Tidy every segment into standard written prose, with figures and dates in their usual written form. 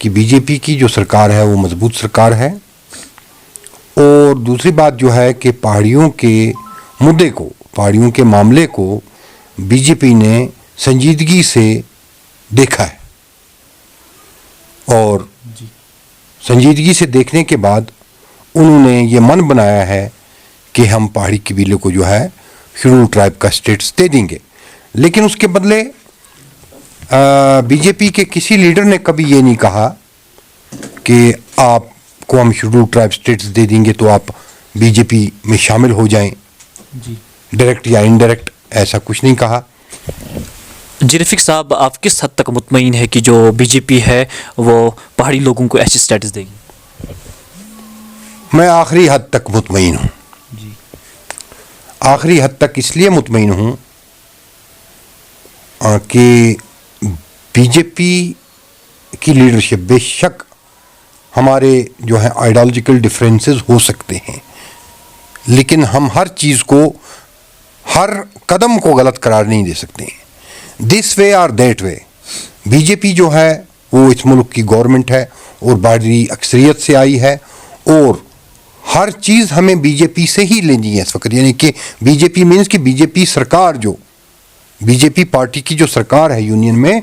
کہ B J پی کی جو سرکار ہے وہ مضبوط سرکار ہے، اور دوسری بات جو ہے کہ پہاڑیوں کے مدعے کو، پہاڑیوں کے معاملے کو بی جے پی نے سنجیدگی سے دیکھا ہے، اور سنجیدگی سے دیکھنے کے بعد انہوں نے یہ من بنایا ہے کہ ہم پہاڑی قبیلے کو جو ہے شیڈول ٹرائب کا اسٹیٹس دے دیں گے. لیکن اس کے بدلے بی جے پی کے کسی لیڈر نے کبھی یہ نہیں کہا کہ آپ کو ہم شیڈول ٹرائب اسٹیٹس دے دیں گے تو آپ بی جے پی میں شامل ہو جائیں، ڈائریکٹ یا انڈائریکٹ، ایسا کچھ نہیں کہا. جی رفیق صاحب، آپ کس حد تک مطمئن ہے کہ جو بی جے پی ہے وہ پہاڑی لوگوں کو ایسی اسٹیٹس دے گی؟ میں آخری حد تک مطمئن ہوں. آخری حد تک اس لیے مطمئن ہوں کہ بی جے پی کی لیڈرشپ، بے شک ہمارے جو ہے آئیڈیالوجیکل ڈفرینسز ہو سکتے ہیں، لیکن ہم ہر چیز کو، ہر قدم کو غلط قرار نہیں دے سکتے ہیں. دس وے اور دیٹ وے. بی جے پی جو ہے وہ اس ملک کی گورنمنٹ ہے اور بڑی اکثریت سے آئی ہے، اور ہر چیز ہمیں بی جے پی سے ہی لینی ہے اس وقت. یعنی کہ بی جے پی مینس کہ بی جے پی سرکار، جو بی جے پی پارٹی کی جو سرکار ہے یونین میں،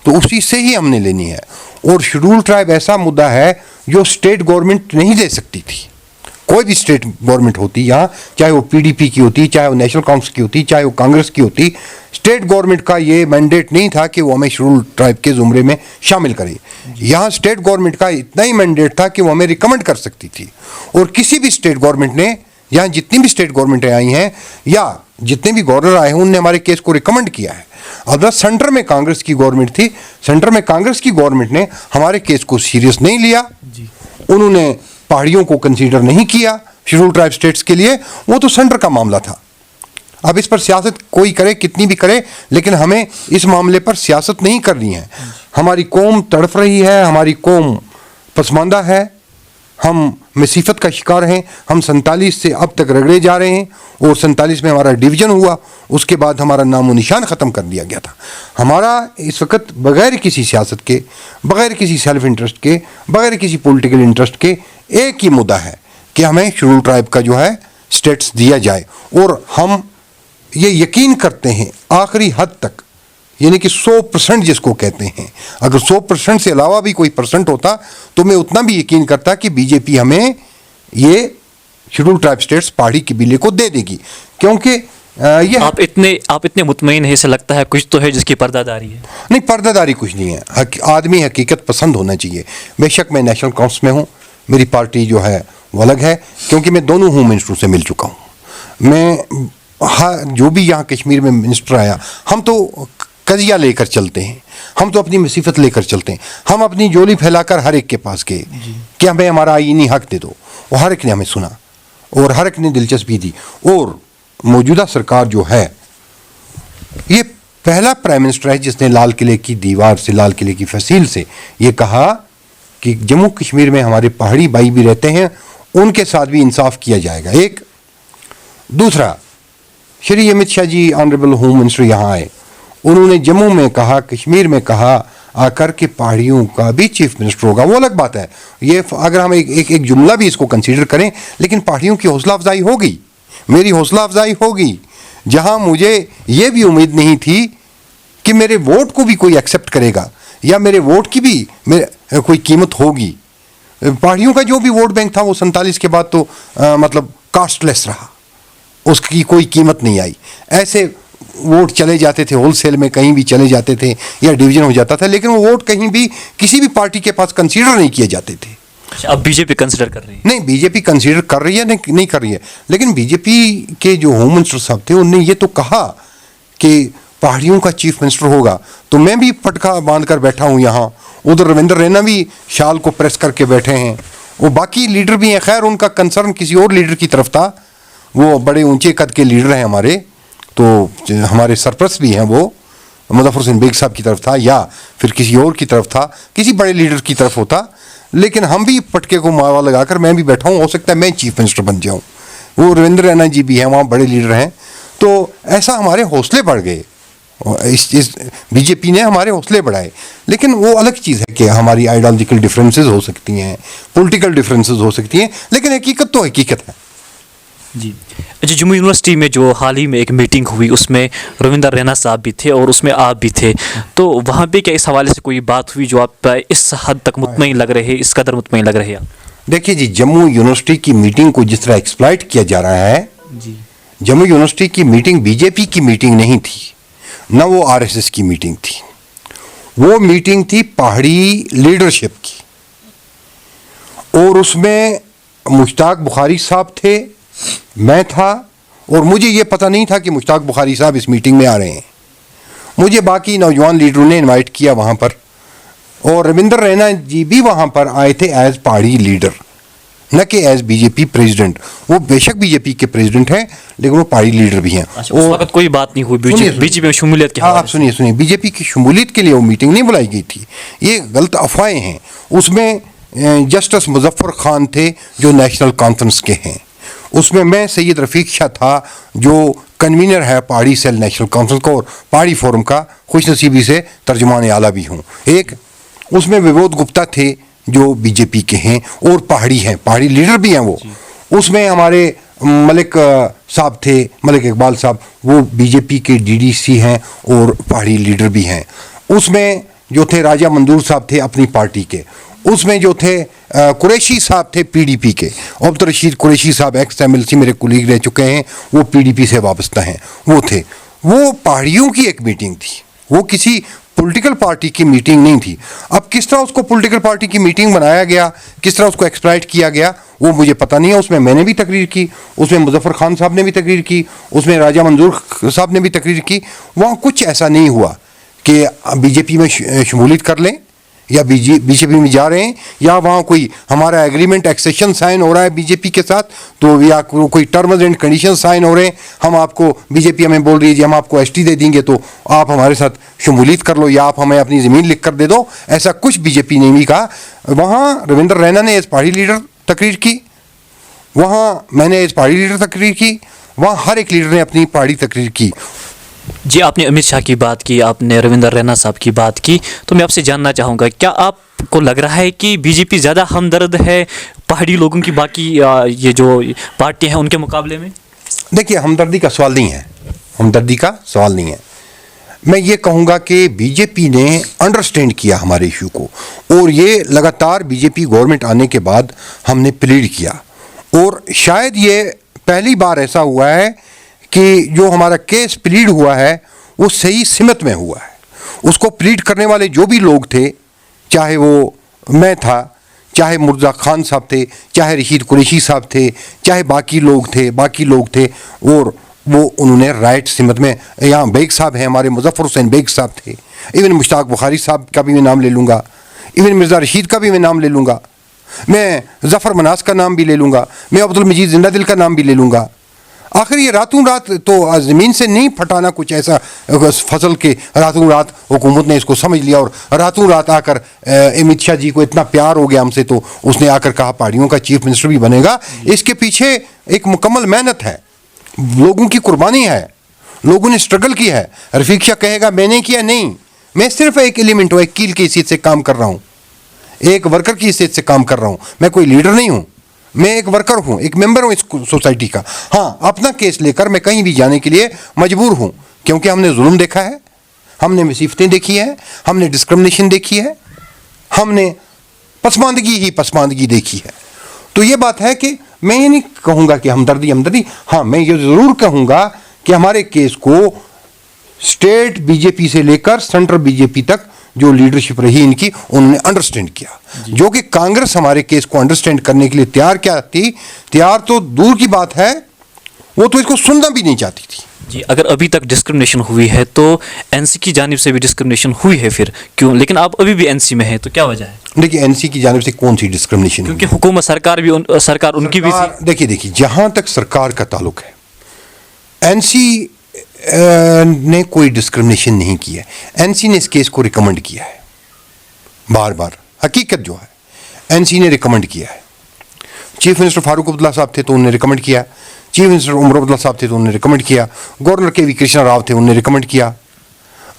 تو اسی سے ہی ہم نے لینی ہے. اور شیڈول ٹرائب ایسا مدعا ہے جو اسٹیٹ گورنمنٹ نہیں لے سکتی تھی. کوئی بھی اسٹیٹ گورنمنٹ ہوتی یہاں، چاہے وہ پی ڈی پی کی ہوتی، چاہے وہ نیشنل کانگریس کی ہوتی، چاہے وہ کانگریس کی ہوتی، اسٹیٹ گورنمنٹ کا یہ مینڈیٹ نہیں تھا کہ وہ ہمیں شیڈول ٹرائب کے زمرے میں شامل کرے. یہاں اسٹیٹ گورنمنٹ کا اتنا ہی مینڈیٹ تھا کہ وہ ہمیں ریکمنڈ کر سکتی تھی. اور کسی بھی اسٹیٹ گورنمنٹ نے، یہاں جتنی بھی اسٹیٹ گورنمنٹیں آئی ہیں یا جتنے بھی گورنر آئے ہیں، انہوں نے ہمارے کیس کو ریکمنڈ کیا ہے. اب سینٹر میں کانگریس کی گورنمنٹ تھی، سینٹر میں کانگریس کی گورنمنٹ نے ہمارے کیس کو سیریس نہیں لیا. انہوں نے پہاڑیوں کو کنسیڈر نہیں کیا شیڈول ٹرائب اسٹیٹس کے لیے. وہ تو سینٹر کا معاملہ تھا. اب اس پر سیاست کوئی کرے، کتنی بھی کرے، لیکن ہمیں اس معاملے پر سیاست نہیں کرنی ہے. ہماری قوم تڑپ رہی ہے، ہماری قوم پسماندہ ہے، ہم مصیبت کا شکار ہیں. ہم 47 سے اب تک رگڑے جا رہے ہیں، اور 47 میں ہمارا ڈویژن ہوا، اس کے بعد ہمارا نام و نشان ختم کر دیا گیا تھا. ہمارا اس وقت بغیر کسی سیاست کے، بغیر کسی سیلف انٹرسٹ کے، بغیر کسی پولیٹیکل انٹرسٹ کے ایک ہی مدعا ہے کہ ہمیں شیڈول ٹرائب کا جو ہے اسٹیٹس دیا جائے. اور ہم یہ یقین کرتے ہیں آخری حد تک، یعنی کہ 100% جس کو کہتے ہیں، اگر 100% سے علاوہ بھی کوئی پرسنٹ ہوتا تو میں اتنا بھی یقین کرتا کہ بی جے پی ہمیں یہ شیڈول ٹرائب اسٹیٹس پہاڑی قبیلے کو دے دے گی. کیونکہ یہ آپ اتنے مطمئن ہیں، اسے لگتا ہے کچھ تو ہے جس کی پردہ داری ہے. نہیں، پردہ داری کچھ نہیں ہے. آدمی حقیقت پسند ہونا چاہیے. بے شک میں نیشنل کانگریس میں ہوں، میری پارٹی جو ہے وہ الگ ہے، کیونکہ میں دونوں ہوم منسٹروں سے مل چکا ہوں. میں جو بھی یہاں کشمیر میں منسٹر آیا، ہم تو قضیہ لے کر چلتے ہیں، ہم تو اپنی مصیبت لے کر چلتے ہیں. ہم اپنی جولی پھیلا کر ہر ایک کے پاس گئے کہ ہمیں ہمارا آئینی حق دے دو، اور ہر ایک نے ہمیں سنا، اور ہر ایک نے دلچسپی دی. اور موجودہ سرکار جو ہے، یہ پہلا پرائم منسٹر ہے جس نے لال قلعے کی دیوار سے، لال قلعے کی فصیل سے یہ کہا کہ جموں کشمیر میں ہمارے پہاڑی بھائی بھی رہتے ہیں، ان کے ساتھ بھی انصاف کیا جائے گا. ایک دوسرا، شری امت شاہ جی آنریبل ہوم منسٹر یہاں آئے، انہوں نے جموں میں کہا، کشمیر میں کہا آ کر کے پہاڑیوں کا بھی چیف منسٹر ہوگا. وہ الگ بات ہے، یہ اگر ہم ایک جملہ بھی اس کو کنسیڈر کریں، لیکن پہاڑیوں کی حوصلہ افزائی ہوگی، میری حوصلہ افزائی ہوگی. جہاں مجھے یہ بھی امید نہیں تھی کہ میرے ووٹ کو بھی کوئی ایکسیپٹ کرے گا، یا میرے ووٹ کی بھی کوئی قیمت ہوگی. پہاڑیوں کا جو بھی ووٹ بینک تھا وہ 47 کے بعد تو مطلب کاسٹ لیس رہا، اس کی کوئی قیمت نہیں آئی. ایسے ووٹ چلے جاتے تھے، ہول سیل میں کہیں بھی چلے جاتے تھے، یا ڈویژن ہو جاتا تھا، لیکن وہ ووٹ کہیں بھی کسی بھی پارٹی کے پاس کنسیڈر نہیں کیے جاتے تھے. اب بی جے پی کنسیڈر کر رہی ہے؟ نہیں، بی جے پی کنسیڈر کر رہی ہے، نہیں کر رہی ہے. لیکن بی جے پی کے جو ہوم منسٹر صاحب تھے، انہوں نے یہ تو کہا کہ پہاڑیوں کا چیف منسٹر ہوگا. تو میں بھی پٹکا باندھ کر بیٹھا ہوں یہاں، ادھر رویندر رینا بھی شال کو پریس کر کے بیٹھے ہیں، وہ باقی لیڈر بھی ہیں. خیر ان کا کنسرن کسی اور لیڈر کی طرف تھا، وہ بڑے اونچے قد کے لیڈر ہیں ہمارے، تو ہمارے سرپرست بھی ہیں، وہ مظفر حسین بیگ صاحب کی طرف تھا، یا پھر کسی اور کی طرف تھا، کسی بڑے لیڈر کی طرف ہوتا. لیکن ہم بھی پٹکے کو ماوا لگا کر میں بھی بیٹھا ہوں، ہو سکتا ہے میں چیف منسٹر بن جاؤں. وہ رویندر رینا جی بھی ہیں، وہاں بڑے لیڈر ہیں. تو ایسا ہمارے حوصلے بڑھ گئے بی جے پی نے ہمارے حوصلے بڑھائے. لیکن وہ الگ چیز ہے کہ ہماری آئیڈیالوجیکل ڈفرینسز ہو سکتی ہیں, پولیٹیکل ڈفرینسز ہو سکتی ہیں, لیکن حقیقت تو حقیقت ہے. جی جی, جموں یونیورسٹی میں جو حال ہی میں ایک میٹنگ ہوئی اس میں رویندر رینا صاحب بھی تھے اور اس میں آپ بھی تھے, تو وہاں پہ کیا اس حوالے سے کوئی بات ہوئی جو آپ اس حد تک مطمئن لگ رہے ہیں, اس قدر مطمئن لگ رہے ہیں؟ دیکھیے جی, جموں یونیورسٹی کی میٹنگ کو جس طرح ایکسپلائٹ کیا جا رہا ہے, جی جموں یونیورسٹی کی میٹنگ بی جے پی کی میٹنگ نہیں تھی, نہ وہ آر ایس ایس کی میٹنگ تھی. وہ میٹنگ تھی پہاڑی لیڈرشپ کی, اور اس میں مشتاق بخاری صاحب تھے, میں تھا, اور مجھے یہ پتہ نہیں تھا کہ مشتاق بخاری صاحب اس میٹنگ میں آ رہے ہیں. مجھے باقی نوجوان لیڈروں نے انوائٹ کیا وہاں پر, اور رویندر رینا جی بھی وہاں پر آئے تھے ایز پہاڑی لیڈر, نہ کہ ایز بی جے پی پریزیڈنٹ. وہ بے شک بی جے پی کے پریزیڈنٹ ہیں, لیکن وہ پہاڑی لیڈر بھی ہیں. اس وقت کوئی بات نہیں ہوئی بی جے پی میں شمولیت کے حوالے سے؟ آپ سنیے, بی جے پی کی شمولیت کے لیے وہ میٹنگ نہیں بلائی گئی تھی, یہ غلط افواہیں ہیں. اس میں جسٹس مظفر خان تھے جو نیشنل کانفرنس کے ہیں, اس میں سید رفیق شاہ تھا جو کنوینر ہے پہاڑی سیل نیشنل کانفرنس کا اور پہاڑی فورم کا خوش نصیبی سے ترجمان اعلیٰ بھی ہوں. ایک اس میں وبود گپتا تھے جو بی جے پی کے ہیں اور پہاڑی ہیں, پہاڑی لیڈر بھی ہیں وہ. اس میں ہمارے ملک صاحب تھے, ملک اقبال صاحب, وہ بی جے پی کے ڈی ڈی سی ہیں اور پہاڑی لیڈر بھی ہیں. اس میں جو تھے راجہ منظور صاحب تھے اپنی پارٹی کے. اس میں جو تھے قریشی صاحب تھے پی ڈی پی کے, عبدالرشید قریشی صاحب ایکس ایم ایل سی میرے کولیگ رہ چکے ہیں, وہ پی ڈی پی سے وابستہ ہیں, وہ تھے. وہ پہاڑیوں کی ایک میٹنگ تھی, وہ کسی پولیٹیکل پارٹی کی میٹنگ نہیں تھی. اب کس طرح اس کو پولیٹیکل پارٹی کی میٹنگ بنایا گیا, کس طرح اس کو ایکسپلائٹ کیا گیا, وہ مجھے پتہ نہیں ہے. اس میں نے بھی تقریر کی, اس میں مظفر خان صاحب نے بھی تقریر کی, اس میں راجہ منظور صاحب نے بھی تقریر کی. وہاں کچھ ایسا نہیں ہوا کہ بی جے پی میں شمولیت کر لیں یا بی جے پی میں جا رہے ہیں, یا وہاں کوئی ہمارا ایگریمنٹ ایکسیشن سائن ہو رہا ہے بی جے پی کے ساتھ, تو یا کوئی ٹرمز اینڈ کنڈیشن سائن ہو رہے ہیں, ہم آپ کو بی جے پی ہمیں بول رہی ہے جی ہم آپ کو ایس ٹی دے دیں گے تو آپ ہمارے ساتھ شمولیت کر لو, یا آپ ہمیں اپنی زمین لکھ کر دے دو. ایسا کچھ بی جے پی نے نہیں کہا. وہاں رویندر رینا نے ایز پہاڑی لیڈر تقریر کی, وہاں میں نے ایز پہاڑی لیڈر تقریر کی, وہاں ہر ایک لیڈر نے اپنی پہاڑی تقریر کی. جی, آپ نے امت شاہ کی بات کی, آپ نے رویندر رینا صاحب کی بات کی, تو میں آپ سے جاننا چاہوں گا کیا آپ کو لگ رہا ہے کہ بی جے پی زیادہ ہمدرد ہے پہاڑی لوگوں کی باقی یہ جو پارٹیاں ہیں ان کے مقابلے میں؟ دیکھیے, ہمدردی کا سوال نہیں ہے, ہمدردی کا سوال نہیں ہے. میں یہ کہوں گا کہ بی جے پی نے انڈرسٹینڈ کیا ہمارے ایشو کو, اور یہ لگاتار بی جے پی گورنمنٹ آنے کے بعد ہم نے پلیڈ کیا, اور شاید یہ پہلی بار ایسا ہوا ہے کہ جو ہمارا کیس پلیڈ ہوا ہے وہ صحیح سمت میں ہوا ہے. اس کو پلیڈ کرنے والے جو بھی لوگ تھے, چاہے وہ میں تھا, چاہے مرزا خان صاحب تھے, چاہے رشید قریشی صاحب تھے, چاہے باقی لوگ تھے, اور وہ انہوں نے رائٹ سمت میں, یہاں بیگ صاحب ہیں ہمارے, مظفر حسین بیگ صاحب تھے, ایون مشتاق بخاری صاحب کا بھی میں نام لے لوں گا, ایون مرزا رشید کا بھی میں نام لے لوں گا, میں ظفر مناس کا نام بھی لے لوں گا, میں عبدالمجید زندہ دل کا نام بھی لے لوں گا. آخر یہ راتوں رات تو زمین سے نہیں پھٹانا کچھ ایسا فصل کے راتوں رات حکومت نے اس کو سمجھ لیا, اور راتوں رات آ کر امت شاہ جی کو اتنا پیار ہو گیا ہم سے تو اس نے آ کر کہا پہاڑیوں کا چیف منسٹر بھی بنے گا. اس کے پیچھے ایک مکمل محنت ہے, لوگوں کی قربانی ہے, لوگوں نے اسٹرگل کی ہے. رفیق شاہ کہے گا میں نے کیا, نہیں, میں صرف ایک ایلیمنٹ ہوں, ایک کیل کی حیثیت سے کام کر رہا ہوں, ایک ورکر کی حیثیت سے کام کر رہا ہوں, میں کوئی لیڈر نہیں ہوں, میں ایک ورکر ہوں, ایک ممبر ہوں اس سوسائٹی کا. ہاں, اپنا کیس لے کر میں کہیں بھی جانے کے لیے مجبور ہوں, کیونکہ ہم نے ظلم دیکھا ہے, ہم نے مصیبتیں دیکھی ہیں, ہم نے ڈسکرمنیشن دیکھی ہے, ہم نے پسماندگی دیکھی ہے. تو یہ بات ہے کہ میں یہ نہیں کہوں گا کہ ہمدردی, ہاں میں یہ ضرور کہوں گا کہ ہمارے کیس کو اسٹیٹ بی جے پی سے لے کر سینٹرل بی جے پی تک جو لیڈرشپ رہی ان کی, انہوں نے انڈرسٹینڈ کیا, جو کہ کانگریس ہمارے کیس کو انڈرسٹینڈ کرنے کے لیے تیار تو دور کی بات ہے, وہ تو اس کو سننا بھی نہیں چاہتی تھی. جی, اگر ابھی تک ڈسکرمنیشن ہوئی ہے تو این سی کی جانب سے بھی ڈسکرمنیشن ہوئی ہے, پھر کیوں, لیکن آپ ابھی بھی این سی میں ہیں, تو کیا وجہ ہے؟ دیکھیے, این سی کی جانب سے کون سی ڈسکرمنیشن؟ کیونکہ حکومت سرکار ان کی بھی تھی. دیکھیے جہاں تک سرکار کا تعلق ہے, این سی نے کوئی ڈسکرمنیشن نہیں کی ہے. این سی نے اس کیس کو ریکمنڈ کیا ہے بار بار, حقیقت جو ہے این سی نے ریکمنڈ کیا ہے. چیف منسٹر فاروق عبداللہ صاحب تھے تو انہوں نے ریکمنڈ کیا, چیف منسٹر عمر عبداللہ صاحب تھے تو انہوں نے ریکمنڈ کیا, گورنر کے وی کرشنا راؤ تھے انہوں نے ریکمنڈ کیا.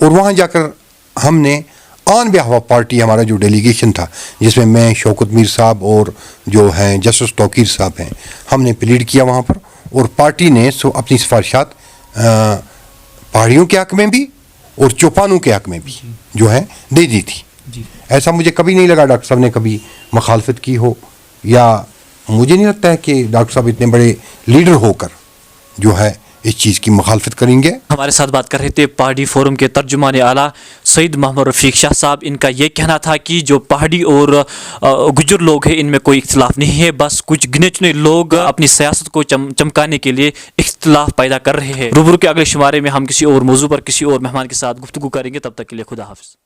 اور وہاں جا کر ہم نے آن بہاف آف پارٹی ہمارا جو ڈیلیگیشن تھا جس میں میں شوکت میر صاحب اور جو ہیں جسٹس توقیر صاحب ہیں ہم نے پلیڈ کیا وہاں پر اور پارٹی نے اپنی سفارشات پہاڑیوں کے حق میں بھی اور چوپانوں کے حق میں بھی جو ہے دے دی تھی. ایسا مجھے کبھی نہیں لگا ڈاکٹر صاحب نے کبھی مخالفت کی ہو یا مجھے نہیں لگتا ہے کہ ڈاکٹر صاحب اتنے بڑے لیڈر ہو کر جو ہے اس چیز کی مخالفت کریں گے. ہمارے ساتھ بات کر رہے تھے پہاڑی فورم کے ترجمان اعلیٰ سعید محمد رفیق شاہ صاحب. ان کا یہ کہنا تھا کہ جو پہاڑی اور گجر لوگ ہیں ان میں کوئی اختلاف نہیں ہے, بس کچھ گنے چنے لوگ اپنی سیاست کو چمکانے کے لیے اختلاف پیدا کر رہے ہیں. روبرو کے اگلے شمارے میں ہم کسی اور موضوع پر کسی اور مہمان کے ساتھ گفتگو کریں گے. تب تک کے لیے خدا حافظ.